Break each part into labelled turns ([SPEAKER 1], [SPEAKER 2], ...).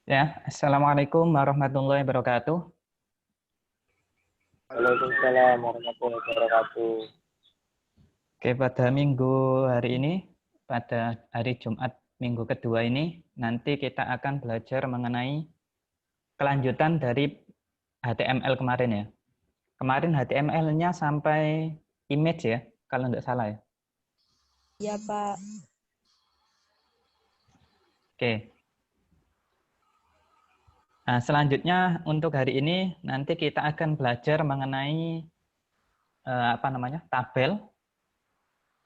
[SPEAKER 1] Ya, Assalamualaikum warahmatullahi wabarakatuh.
[SPEAKER 2] Waalaikumsalam warahmatullahi wabarakatuh.
[SPEAKER 1] Oke, pada minggu hari ini, pada hari Jumat minggu kedua ini, nanti kita akan belajar mengenai kelanjutan dari HTML kemarin ya. Kemarin HTML-nya sampai image ya, kalau nggak salah ya.
[SPEAKER 3] Iya, Pak.
[SPEAKER 1] Oke. Nah, selanjutnya untuk hari ini nanti kita akan belajar mengenai tabel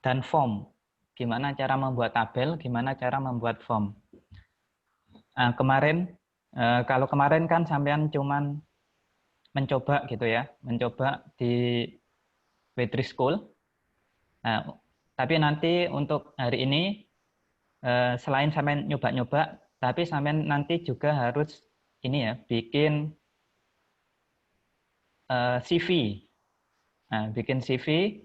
[SPEAKER 1] dan form. Gimana cara membuat tabel, gimana cara membuat form. Nah, kalau kemarin kan sampean cuman mencoba gitu ya, mencoba di Wetri School. Nah, tapi nanti untuk hari ini selain sampean nyoba-nyoba, tapi sampean nanti juga harus ini ya, bikin CV. Nah, bikin CV.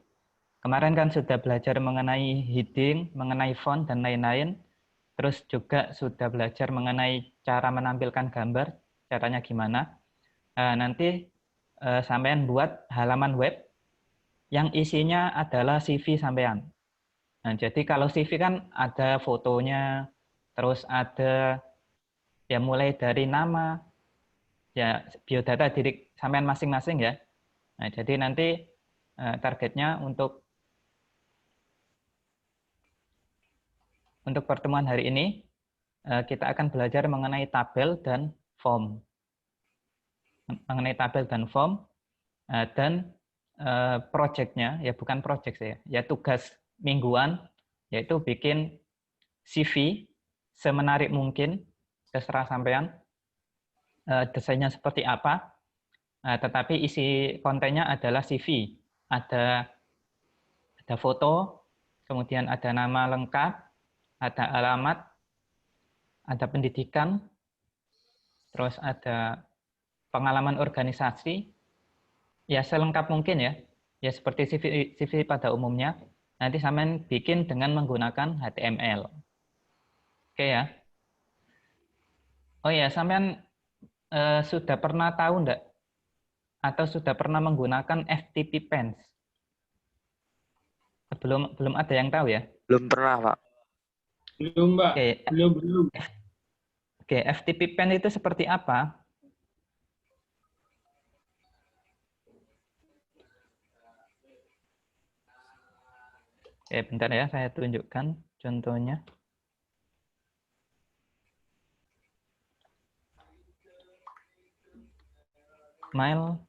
[SPEAKER 1] Kemarin kan sudah belajar mengenai heading, mengenai font dan lain-lain. Terus juga sudah belajar mengenai cara menampilkan gambar, caranya gimana. Nanti sampean buat halaman web yang isinya adalah CV sampean. Nah, jadi kalau CV kan ada fotonya, terus ada ya mulai dari nama, ya biodata diri sampean masing-masing ya. Nah, jadi nanti targetnya untuk pertemuan hari ini kita akan belajar mengenai tabel dan form. Mengenai tabel dan form dan project-nya, ya bukan project ya tugas mingguan, yaitu bikin CV semenarik mungkin, terserah sampean desainnya seperti apa, tetapi isi kontennya adalah CV. Ada foto, kemudian ada nama lengkap, ada alamat, ada pendidikan, terus ada pengalaman organisasi, ya selengkap mungkin ya. Ya seperti CV pada umumnya. Nanti sampean bikin dengan menggunakan HTML. Oke ya. Oh ya, sampean sudah pernah tahu enggak atau sudah pernah menggunakan FTP Pens? Belum ada yang tahu ya?
[SPEAKER 2] Belum pernah, Pak.
[SPEAKER 4] Belum, Mbak.
[SPEAKER 1] Oke,
[SPEAKER 4] Belum.
[SPEAKER 1] oke, FTP Pen itu seperti apa? Oke, bentar ya, saya tunjukkan contohnya. Mail.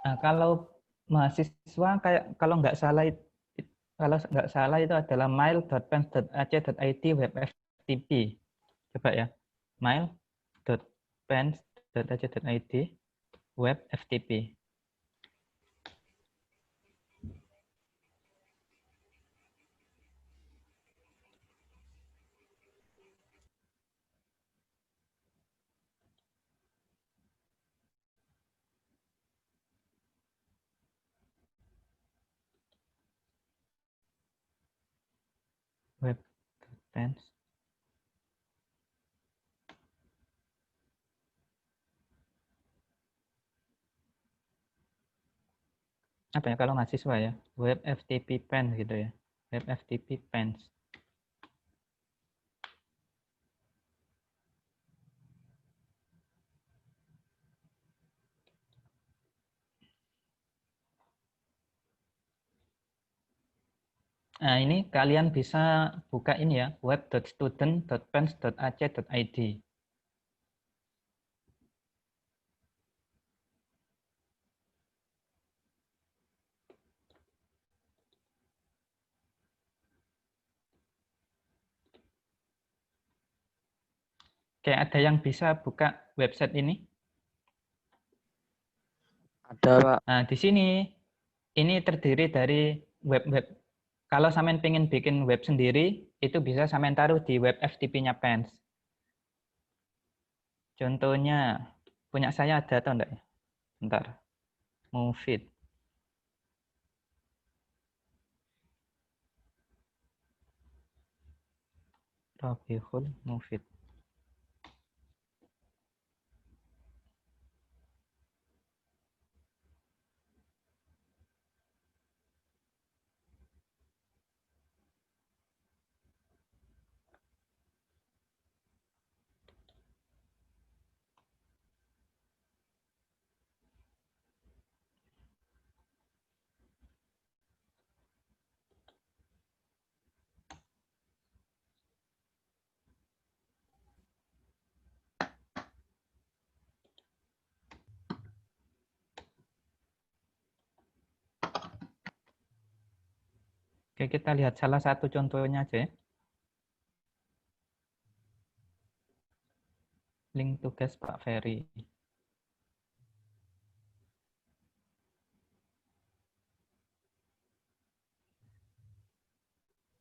[SPEAKER 1] Nah, kalau mahasiswa kalau nggak salah itu adalah mail.pens.ac.id web FTP. Coba ya. mail.pens.ac.id web FTP. Web.pens. Apa ya kalau mahasiswa ya? Web FTP Pens gitu ya. Web FTP Pens. Nah, ini kalian bisa buka ini ya, web.student.pens.ac.id. Kayak ada yang bisa buka website ini?
[SPEAKER 2] Ada, Pak.
[SPEAKER 1] Nah, di sini ini terdiri dari web-web. Kalau sampean pengen bikin web sendiri, itu bisa sampean taruh di web FTP-nya Pens. Contohnya, punya saya ada atau enggak ya? Bentar. Move it. Robihul Move it. Oke, kita lihat salah satu contohnya aja ya. Link tugas Pak Ferry.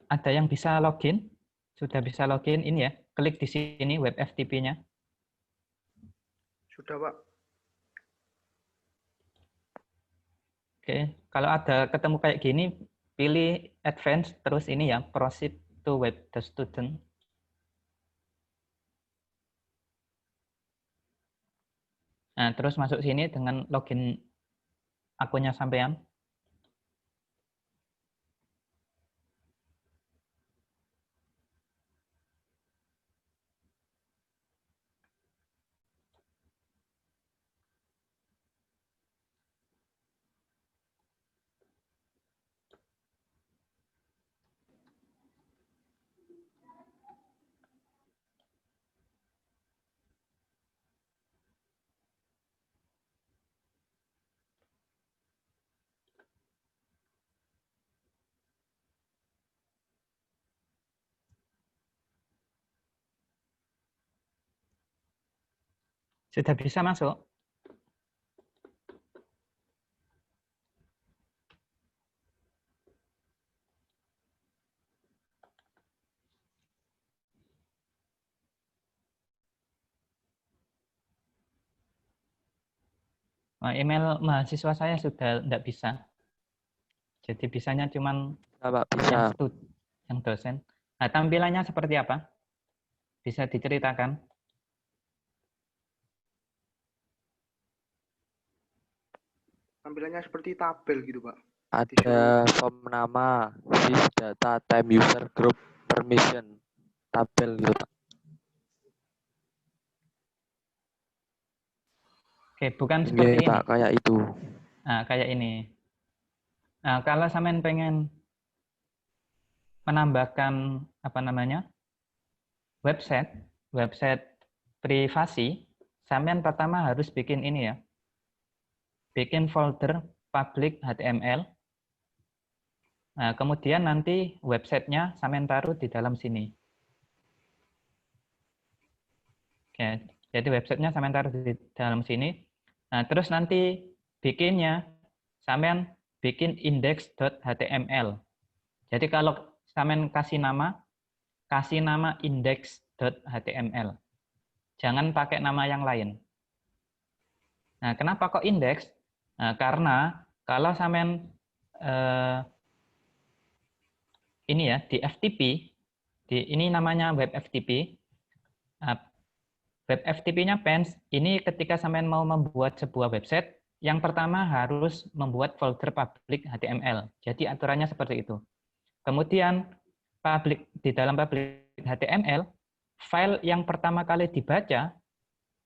[SPEAKER 1] Ada yang bisa login? Sudah bisa login ini ya. Klik di sini web FTP-nya.
[SPEAKER 5] Sudah, Pak.
[SPEAKER 1] Oke, kalau ada ketemu kayak gini, pilih advance terus ini ya, proceed to web the student. Nah, terus masuk sini dengan login akunnya sampean. Sudah bisa masuk. Nah, email mahasiswa saya sudah tidak bisa. Jadi bisanya cuman
[SPEAKER 2] Bisa, Pak. Bisa.
[SPEAKER 1] yang dosen. Nah, tampilannya seperti apa? Bisa diceritakan?
[SPEAKER 5] Tampilannya seperti tabel gitu, Pak.
[SPEAKER 2] Ada form nama, sys data, time user, group, permission, tabel gitu, Pak.
[SPEAKER 1] Oke, bukan
[SPEAKER 2] Oke,
[SPEAKER 1] seperti ini.
[SPEAKER 2] Pak, kayak itu.
[SPEAKER 1] Nah, kayak ini. Nah, kalau sampean pengen menambahkan apa namanya? website privasi, sampean pertama harus bikin ini ya. Bikin folder public HTML. Nah, kemudian nanti websitenya sampean taruh di dalam sini. Oke, jadi websitenya sampean taruh di dalam sini. Nah, terus nanti bikinnya sampean bikin index.html. Jadi kalau sampean kasih nama index.html. Jangan pakai nama yang lain. Nah, kenapa kok index? Nah, karena kalau sampean ini ya di FTP, ini namanya web FTP. Web FTP-nya Pens, ini ketika sampean mau membuat sebuah website, yang pertama harus membuat folder public HTML. Jadi aturannya seperti itu. Kemudian di dalam public HTML, file yang pertama kali dibaca,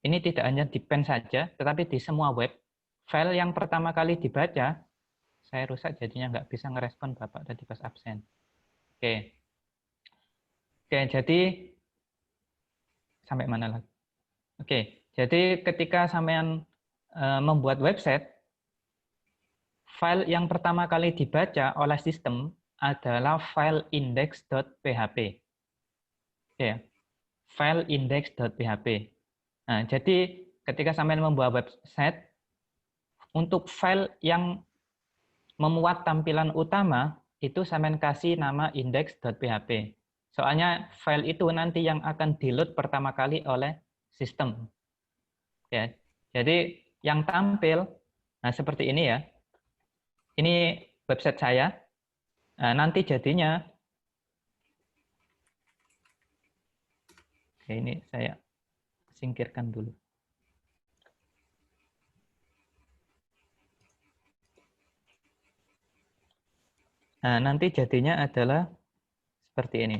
[SPEAKER 1] ini tidak hanya di Pens saja, tetapi di semua web, file yang pertama kali dibaca, saya rusak jadinya nggak bisa ngerespon Bapak tadi pas absen. Oke. Oke, jadi sampai mana lagi? Oke, jadi ketika sampean membuat website, file yang pertama kali dibaca oleh sistem adalah file index.php. Oke, file index.php. Nah, jadi ketika sampean membuat website, untuk file yang memuat tampilan utama, itu sampean kasih nama index.php. Soalnya file itu nanti yang akan di-load pertama kali oleh sistem. Ya, jadi yang tampil, nah seperti ini ya. Ini website saya. Nah, nanti jadinya, oke, ini saya singkirkan dulu. Nah, nanti jadinya adalah seperti ini.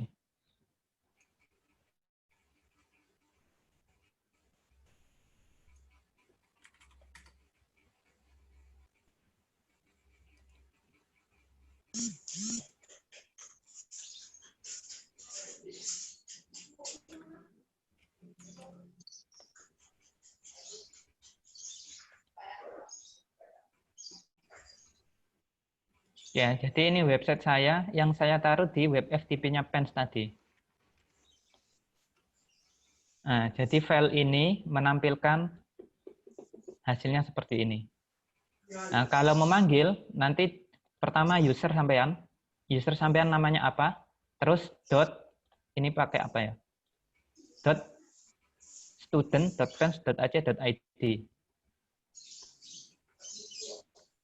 [SPEAKER 1] Ya, jadi ini website saya yang saya taruh di web FTP-nya Pens tadi. Nah, jadi file ini menampilkan hasilnya seperti ini. Nah, kalau memanggil, nanti pertama user sampean namanya apa, terus dot, ini pakai apa ya? Dot student.pens.ac.id.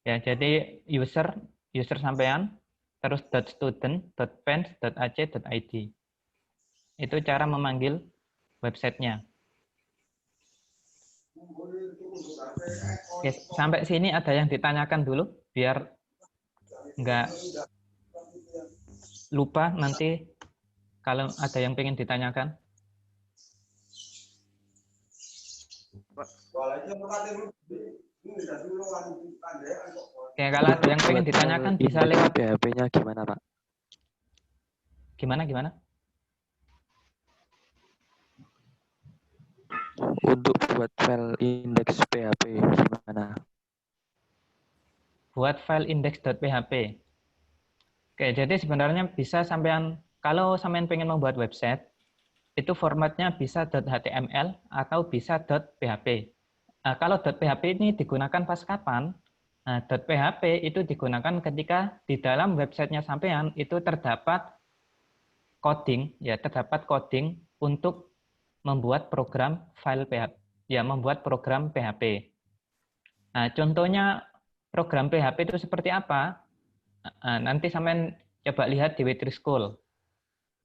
[SPEAKER 1] Ya, jadi user sampean, terus .student.pens.ac.id. Itu cara memanggil websitenya. Oke, sampai sini ada yang ditanyakan dulu, biar nggak lupa nanti kalau ada yang pengen ditanyakan. Oke, kalau ada yang pengen ditanyakan bisa lewat
[SPEAKER 2] PHP-nya gimana, Pak?
[SPEAKER 1] Gimana?
[SPEAKER 2] Untuk buat file indeks PHP gimana?
[SPEAKER 1] Buat file index.php. Oke, jadi sebenarnya bisa sampean, kalau sampean pengen membuat website, itu formatnya bisa .html atau bisa .php. Nah, kalau .php ini digunakan pas kapan? Nah, .php itu digunakan ketika di dalam websitenya sampean itu terdapat coding, ya terdapat coding untuk membuat program file PHP, ya membuat program PHP. Nah, contohnya program PHP itu seperti apa? Nah, nanti sampean coba lihat di Witri School.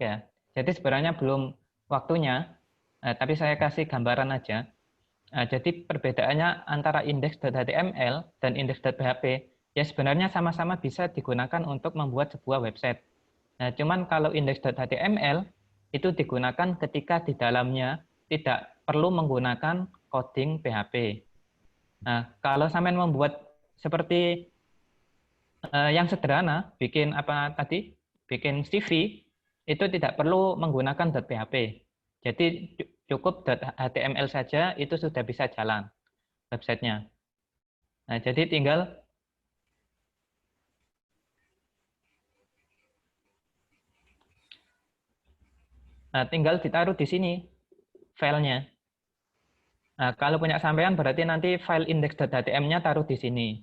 [SPEAKER 1] Ya, jadi sebenarnya belum waktunya, tapi saya kasih gambaran aja. Nah, jadi perbedaannya antara index.html dan index.php, ya sebenarnya sama-sama bisa digunakan untuk membuat sebuah website. Nah, cuman kalau index.html itu digunakan ketika di dalamnya tidak perlu menggunakan coding PHP. Nah, kalau sampean membuat seperti yang sederhana, bikin apa tadi, bikin CV, itu tidak perlu menggunakan .php. Jadi cukup .html saja itu sudah bisa jalan websitenya. Nah, jadi tinggal ditaruh di sini filenya. Nah, kalau punya sampean berarti nanti file index.html-nya taruh di sini.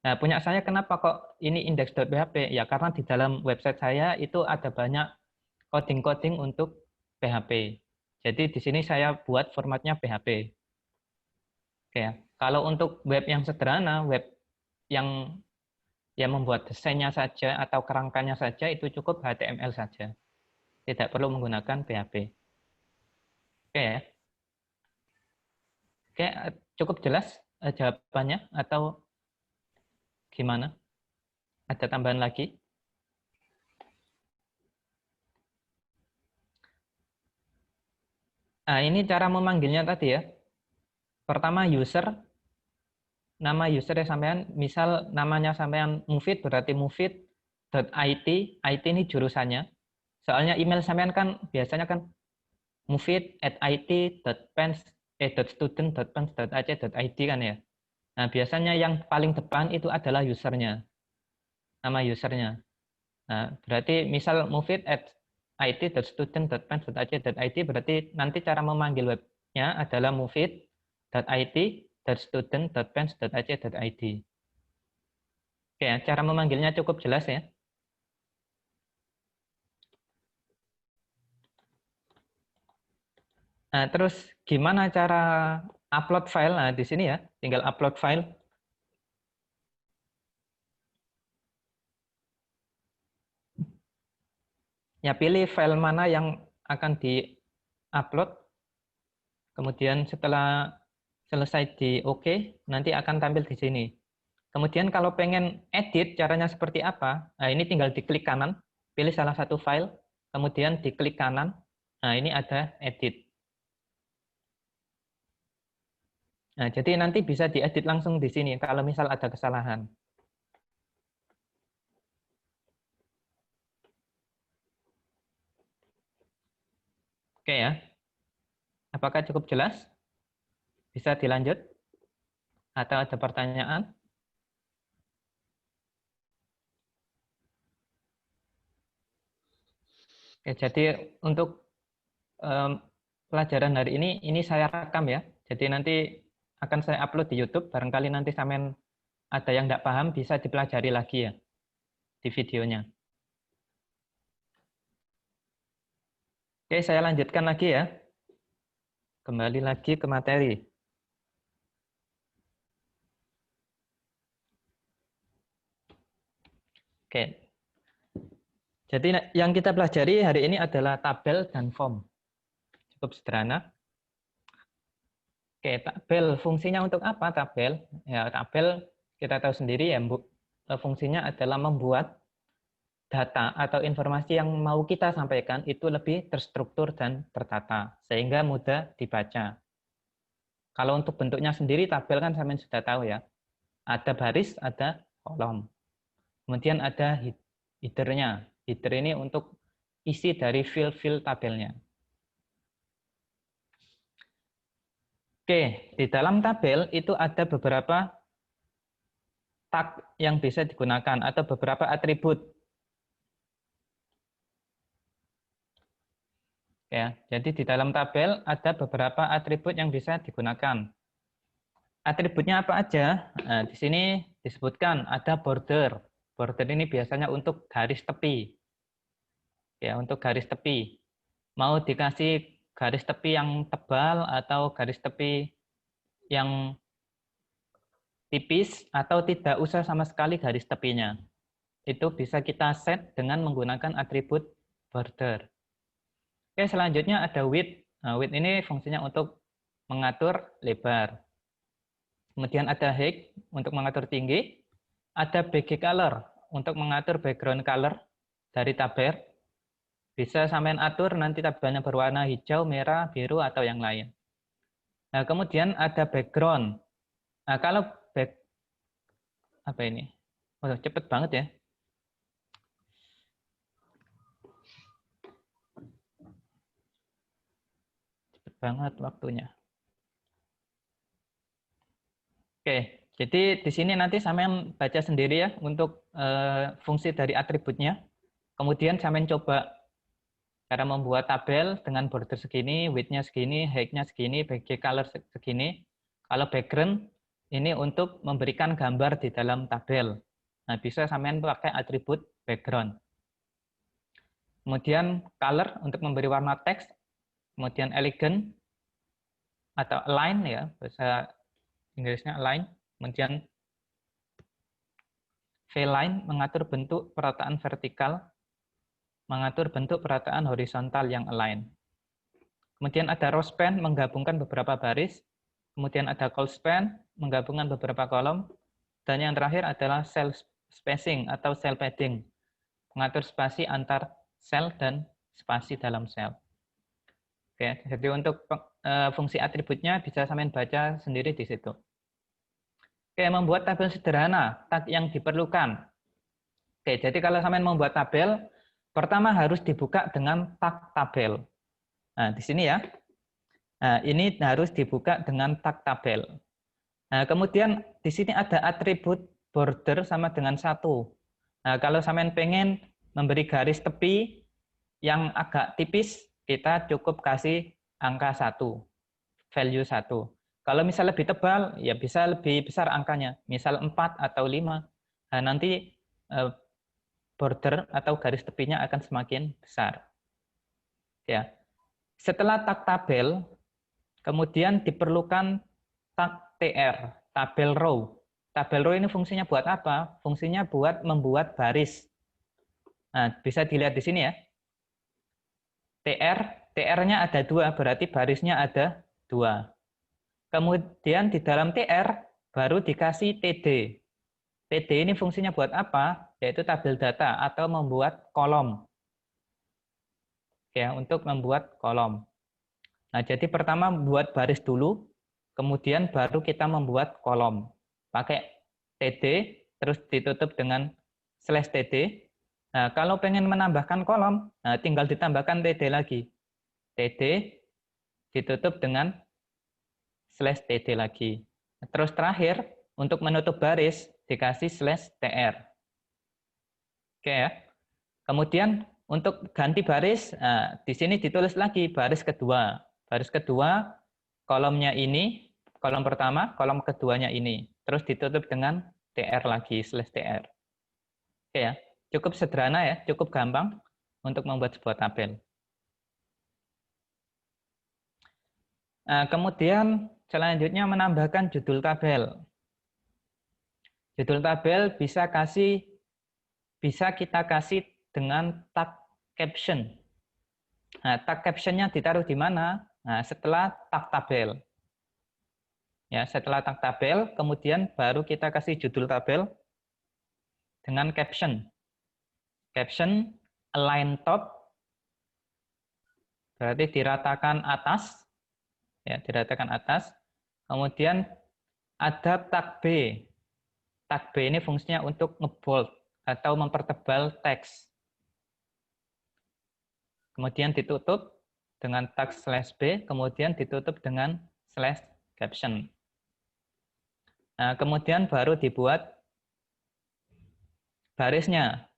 [SPEAKER 1] Nah, punya saya kenapa kok ini index.php? Ya karena di dalam website saya itu ada banyak coding-coding untuk PHP. Jadi di sini saya buat formatnya PHP. Oke, kalau untuk web yang sederhana, web yang membuat desainnya saja atau kerangkanya saja itu cukup HTML saja. Tidak perlu menggunakan PHP. Oke ya. Oke, cukup jelas jawabannya atau gimana? Ada tambahan lagi? Nah, ini cara memanggilnya tadi ya. Pertama user, nama user yang sampean, misal namanya sampean Mufid berarti mufid.it, IT ini jurusannya. Soalnya email sampean kan biasanya kan mufid@it.student.pens.ac.id kan ya. Nah, biasanya yang paling depan itu adalah usernya, nama usernya. Nah, berarti misal mufid@ it.student.pens.ac.id, berarti nanti cara memanggil webnya adalah moveit.it.student.pens.ac.id. Oke, cara memanggilnya cukup jelas ya. Nah, terus gimana cara upload file? Nah, di sini ya, tinggal upload file. Ya, pilih file mana yang akan di-upload. Kemudian setelah selesai di OK, nanti akan tampil di sini. Kemudian kalau pengen edit, caranya seperti apa? Nah, ini tinggal diklik kanan, pilih salah satu file, kemudian diklik kanan. Nah, ini ada edit. Nah, jadi nanti bisa diedit langsung di sini kalau misal ada kesalahan. Oke ya. Apakah cukup jelas? Bisa dilanjut? Atau ada pertanyaan? Oke, jadi untuk pelajaran hari ini saya rekam ya. Jadi nanti akan saya upload di YouTube. Barangkali nanti sampean ada yang tidak paham bisa dipelajari lagi ya di videonya. Oke, saya lanjutkan lagi ya. Kembali lagi ke materi. Oke. Jadi yang kita pelajari hari ini adalah tabel dan form. Cukup sederhana. Oke, tabel fungsinya untuk apa tabel? Ya, tabel kita tahu sendiri ya, Bu. Fungsinya adalah membuat data atau informasi yang mau kita sampaikan itu lebih terstruktur dan tertata, sehingga mudah dibaca. Kalau untuk bentuknya sendiri, tabel kan sampean sudah tahu ya. Ada baris, ada kolom. Kemudian ada header-nya. Header ini untuk isi dari field-field tabelnya. Oke, di dalam tabel itu ada beberapa tag yang bisa digunakan atau beberapa atribut. Ya, jadi di dalam tabel ada beberapa atribut yang bisa digunakan. Atributnya apa aja? Nah, di sini disebutkan ada border. Border ini biasanya untuk garis tepi. Ya, untuk garis tepi. Mau dikasih garis tepi yang tebal atau garis tepi yang tipis atau tidak usah sama sekali garis tepinya. Itu bisa kita set dengan menggunakan atribut border. Oke, selanjutnya ada width. Nah, width ini fungsinya untuk mengatur lebar. Kemudian ada height untuk mengatur tinggi. Ada BG color untuk mengatur background color dari tabel. Bisa sampean atur nanti tabelnya berwarna hijau, merah, biru, atau yang lain. Nah, kemudian ada background. Nah, kalau apa ini? Oh, cepet banget ya. Banget waktunya. Oke, jadi di sini nanti sampean baca sendiri ya untuk fungsi dari atributnya. Kemudian sampean coba cara membuat tabel dengan border segini, width-nya segini, height-nya segini, BG color segini. Kalau background ini untuk memberikan gambar di dalam tabel. Nah, bisa sampean pakai atribut background. Kemudian color untuk memberi warna teks. Kemudian elegant atau align ya, bahasa Inggrisnya align. Kemudian V-line mengatur bentuk perataan vertikal, mengatur bentuk perataan horizontal yang align. Kemudian ada row span menggabungkan beberapa baris. Kemudian ada col span menggabungkan beberapa kolom. Dan yang terakhir adalah cell spacing atau cell padding, mengatur spasi antar sel dan spasi dalam sel. Oke, jadi untuk fungsi atributnya bisa sampean baca sendiri di situ. Oke, membuat tabel sederhana, tag yang diperlukan. Oke, jadi kalau sampean membuat tabel, pertama harus dibuka dengan tag tabel. Nah, di sini ya. Nah, ini harus dibuka dengan tag tabel. Nah, kemudian di sini ada atribut border sama dengan 1. Nah, kalau sampean pengen memberi garis tepi, yang agak tipis, kita cukup kasih angka 1, value 1. Kalau misal lebih tebal, ya bisa lebih besar angkanya, misal 4 atau 5. Nah, nanti border atau garis tepinya akan semakin besar. Ya. Setelah tag tabel, kemudian diperlukan tag TR, tabel row. Tabel row ini fungsinya buat apa? Fungsinya buat membuat baris. Nah, bisa dilihat di sini ya. TR-nya ada 2, berarti barisnya ada 2. Kemudian di dalam TR baru dikasih TD. TD ini fungsinya buat apa? Yaitu tabel data atau membuat kolom. Ya, untuk membuat kolom. Nah, jadi pertama buat baris dulu, kemudian baru kita membuat kolom. Pakai TD, terus ditutup dengan /TD. Nah, kalau pengen menambahkan kolom, nah tinggal ditambahkan TD lagi. TD ditutup dengan /TD lagi. Terus terakhir, untuk menutup baris, dikasih /TR. Oke ya. Kemudian untuk ganti baris, nah, di sini ditulis lagi baris kedua. Baris kedua, kolomnya ini, kolom pertama, kolom keduanya ini. Terus ditutup dengan TR lagi, /TR. Oke ya, cukup sederhana ya, cukup gampang untuk membuat sebuah tabel. Nah, kemudian selanjutnya menambahkan judul tabel. Judul tabel bisa kita kasih dengan tag caption. Nah, tag captionnya ditaruh di mana? Nah, setelah tag tabel. Ya, setelah tag tabel, kemudian baru kita kasih judul tabel dengan caption. Caption align top, berarti diratakan atas. Ya, diratakan atas. Kemudian ada tag B. Tag B ini fungsinya untuk ngebold atau mempertebal teks. Kemudian ditutup dengan tag /B, kemudian ditutup dengan /caption. Nah, kemudian baru dibuat barisnya.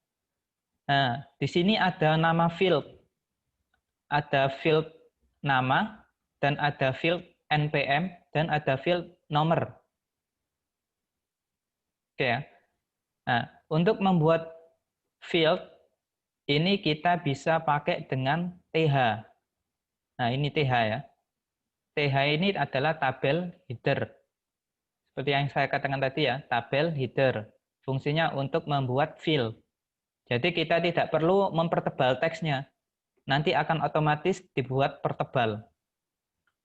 [SPEAKER 1] Nah, di sini ada nama field. Ada field nama, dan ada field NPM, dan ada field nomor. Oke ya. Nah, untuk membuat field, ini kita bisa pakai dengan TH. Nah, ini TH ya. TH ini adalah tabel header. Seperti yang saya katakan tadi ya, tabel header. Fungsinya untuk membuat field. Jadi kita tidak perlu mempertebal teksnya. Nanti akan otomatis dibuat pertebal.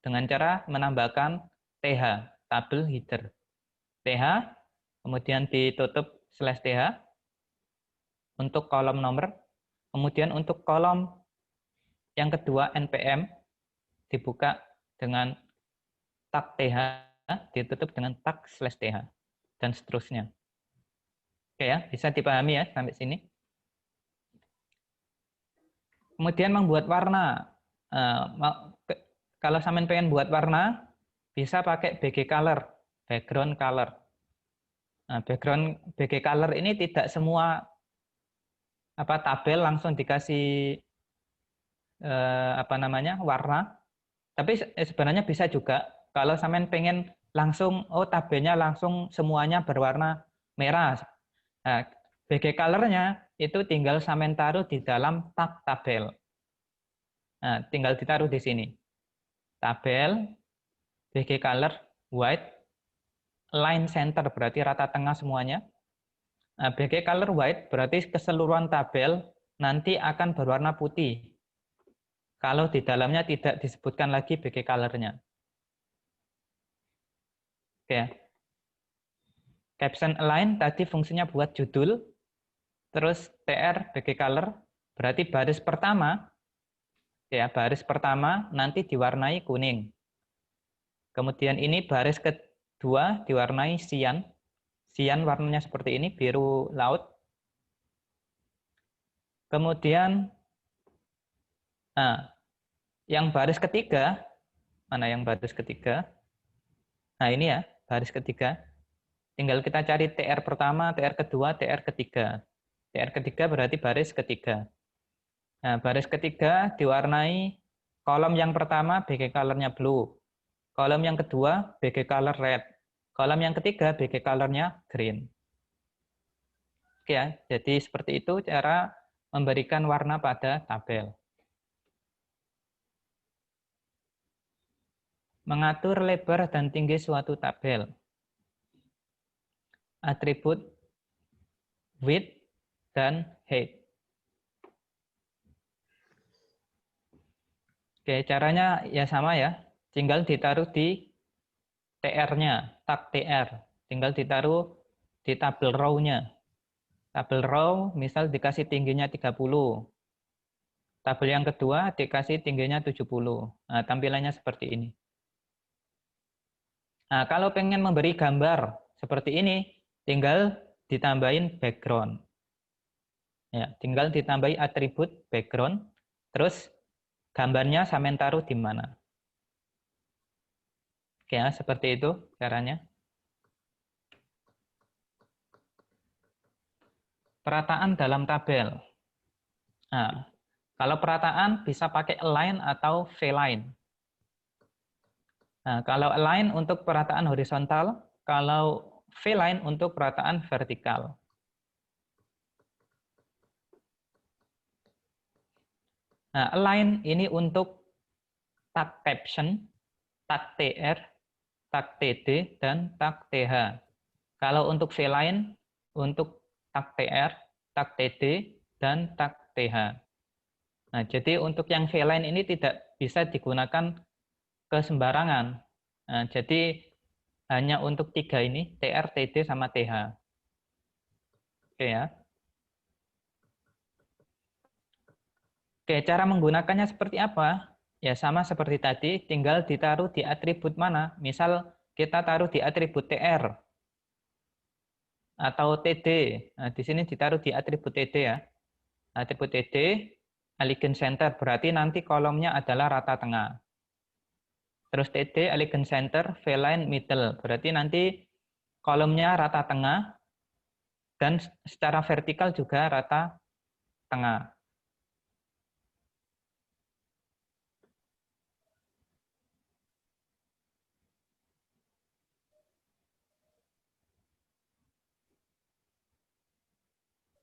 [SPEAKER 1] Dengan cara menambahkan TH, tabel header. TH, kemudian ditutup /TH untuk kolom nomor. Kemudian untuk kolom yang kedua NPM dibuka dengan tag TH, ditutup dengan tag /TH, dan seterusnya. Oke ya, bisa dipahami ya sampai sini. Kemudian membuat warna. Kalau sampean pengen buat warna, bisa pakai BG Color, background color. Nah, BG Color ini tidak semua tabel langsung dikasih warna, tapi sebenarnya bisa juga. Kalau sampean pengen langsung, tabelnya langsung semuanya berwarna merah. Nah, BG Color-nya itu tinggal sampean taruh di dalam tag tabel. Nah, tinggal ditaruh di sini. Tabel, BG Color, white, line center berarti rata tengah semuanya. Nah, BG Color white berarti keseluruhan tabel nanti akan berwarna putih. Kalau di dalamnya tidak disebutkan lagi BG Color-nya. Oke. Caption align tadi fungsinya buat judul. Terus TR BG Color berarti baris pertama. Ya, baris pertama nanti diwarnai kuning. Kemudian ini baris kedua diwarnai cyan. Cyan warnanya seperti ini, biru laut. Kemudian yang baris ketiga, mana yang baris ketiga? Nah, ini ya, baris ketiga. Tinggal kita cari TR pertama, TR kedua, TR ketiga. TR ketiga berarti baris ketiga. Nah, baris ketiga diwarnai kolom yang pertama BG color-nya blue. Kolom yang kedua BG color red. Kolom yang ketiga BG color-nya green. Oke ya, jadi seperti itu cara memberikan warna pada tabel. Mengatur lebar dan tinggi suatu tabel. Atribut width dan height. Oke, caranya ya sama ya. Tinggal ditaruh di TR-nya, tag TR. Tinggal ditaruh di tabel row-nya. Tabel row misal dikasih tingginya 30. Tabel yang kedua dikasih tingginya 70. Nah, tampilannya seperti ini. Nah, kalau pengen memberi gambar seperti ini, tinggal ditambahin background. Ya, tinggal ditambahi atribut background, terus gambarnya sampean taruh di mana. Oke, ya, seperti itu caranya. Perataan dalam tabel. Nah, kalau perataan bisa pakai align atau v-line. Nah, kalau align untuk perataan horizontal, kalau v-line untuk perataan vertikal. Nah, align ini untuk tag caption, tag TR, tag TD, dan tag TH. Kalau untuk v-line, untuk tag TR, tag TD, dan tag TH. Nah, jadi untuk yang v-line ini tidak bisa digunakan ke sembarangan. Nah, jadi hanya untuk 3 ini, TR, TD, sama TH. Oke ya. Oke, cara menggunakannya seperti apa? Ya sama seperti tadi, tinggal ditaruh di atribut mana. Misal kita taruh di atribut TR atau TD. Nah, di sini ditaruh di atribut TD ya. Atribut TD, Elegant Center, berarti nanti kolomnya adalah rata tengah. Terus TD, Elegant Center, V-line middle, berarti nanti kolomnya rata tengah, dan secara vertikal juga rata tengah.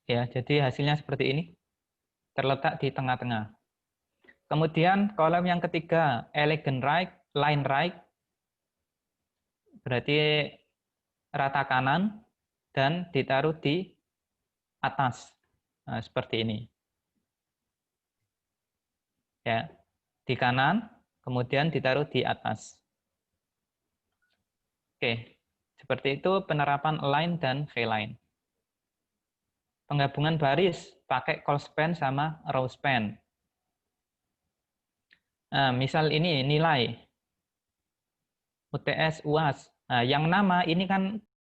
[SPEAKER 1] Ya, jadi hasilnya seperti ini, terletak di tengah-tengah. Kemudian kolom yang ketiga, elegant right, line right, berarti rata kanan, dan ditaruh di atas. Nah, seperti ini. Ya, di kanan, kemudian ditaruh di atas. Oke, seperti itu penerapan align dan v-line. Penggabungan baris pakai call span sama row span. Nah, misal ini nilai UTS UAS. Nah, yang nama ini kan